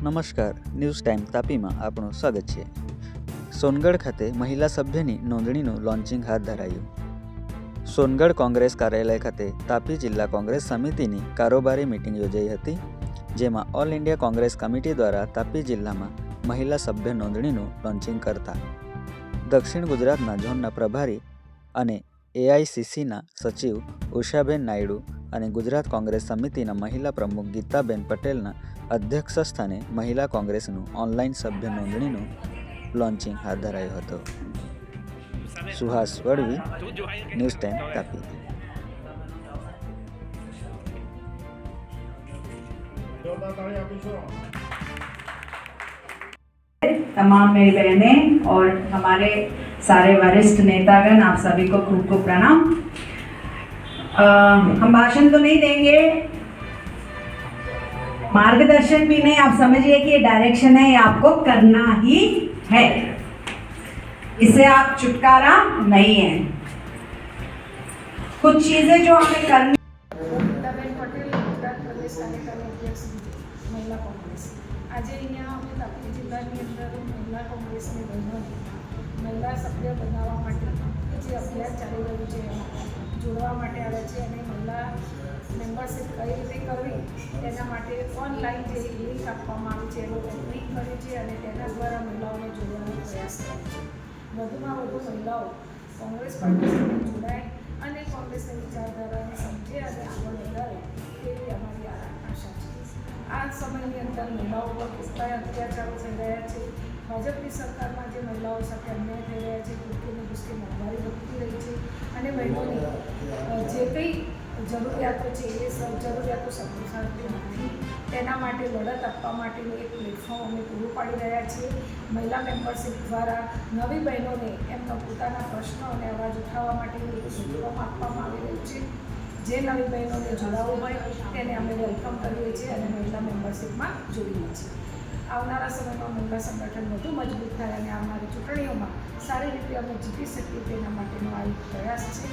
નમસ્કાર, news time તાપીમાં આપણું સ્વાગત છે। સોનગઢ ખાતે મહિલા સભ્યની નોંધણીનું લોન્ચિંગ હાથ ધરાયું। સોનગઢ કોંગ્રેસ કાર્યાલય ખાતે તાપી જિલ્લા કોંગ્રેસ સમિતિની કારોબારી મીટિંગ યોજાઈ હતી, જેમાં ઓલ ઇન્ડિયા કોંગ્રેસ કમિટી દ્વારા તાપી જિલ્લામાં મહિલા સભ્ય નોંધણીનું લોન્ચિંગ કરતા દક્ષિણ ગુજરાતના ઝોનના પ્રભારી અને એઆઈસીસીના સચિવ ઉષાબેન નાયડુ અને ગુજરાત કોંગ્રેસ સમિતિના મહિલા પ્રમુખ ગીતાબેન પટેલના અધ્યક્ષ સ્થાને મહિલા કોંગ્રેસનું ઓનલાઈન સભ્ય નોંધણીનું લોન્ચિંગ હાથ ધરાયો હતો। Suhas Vadvi, news time Tapi. तमाम मेरी बहनें और हमारे सारे वरिष्ठ नेतागण, आप सभी को खूब खूब प्रणाम। हम भाषण तो नहीं देंगे, मार्गदर्शन भी नहीं, आप समझिए कि ये डायरेक्शन है, ये आपको करना ही है, इससे आप छुटकारा नहीं है। कुछ चीजें जो हमें करनी। ગીતાબેન પટેલ, ગુજરાત પ્રદેશ કાર્યકારી અધ્યક્ષ મહિલા કોંગ્રેસ। આજે અહીંયા અમે તાપી જિલ્લાની અંદર મહિલા કોંગ્રેસની મહિલા સભ્ય બનાવવા માટે જે અભ્યાસ ચાલી રહ્યું છે એમાં જોડવા માટે આવે છે અને મહિલા મેમ્બરશીપ કઈ રીતે કરવી તેના માટે ઓનલાઈન જે લિંક આપવામાં આવી છે એનો ઓપનિંગ કર્યું છે અને તેના દ્વારા મહિલાઓને જોડવાનો પ્રયાસ કર્યો છે। વધુમાં વધુ મહિલાઓ કોંગ્રેસ પાર્ટી સાથે જોડાય અને કોંગ્રેસની વિચારધારાને સમજે અને આગળ વધારે તેવી અમારી આશા છે। આ સમયની અંદર મહિલાઓ પર કેટલાય અત્યાચારો થઈ રહ્યા છે। ભાજપની સરકારમાં જે મહિલાઓ સાથે અન્યાય થઈ રહ્યા છે, ભૂખીને ભૂસકી મોંઘવારી વધતી રહી છે અને બહેનોની જે કંઈ જરૂરિયાતો છે એ જરૂરિયાતો સંતોષાતી નથી। તેના માટે લડત આપવા માટેનું એક પ્લેટફોર્મ અમે પૂરું પાડી રહ્યા છીએ। મહિલા મેમ્બરશીપ દ્વારા નવી બહેનોને એમના પોતાના પ્રશ્નો અને અવાજ ઉઠાવવા માટેનું એક પ્લેટફોર્મ આપવામાં આવી રહ્યું છે। જે નવી બહેનોને જોડાવવું હોય તેને અમે વેલકમ કરીએ છીએ અને મહિલા મેમ્બરશીપમાં જોડીએ છીએ। આવનારા સમયમાં મહિલા સંગઠન વધુ મજબૂત થાય અને આવનારી ચૂંટણીઓમાં સારી રીતે અમે જીતી શકીએ તેના માટેનો આ એક પ્રયાસ છે।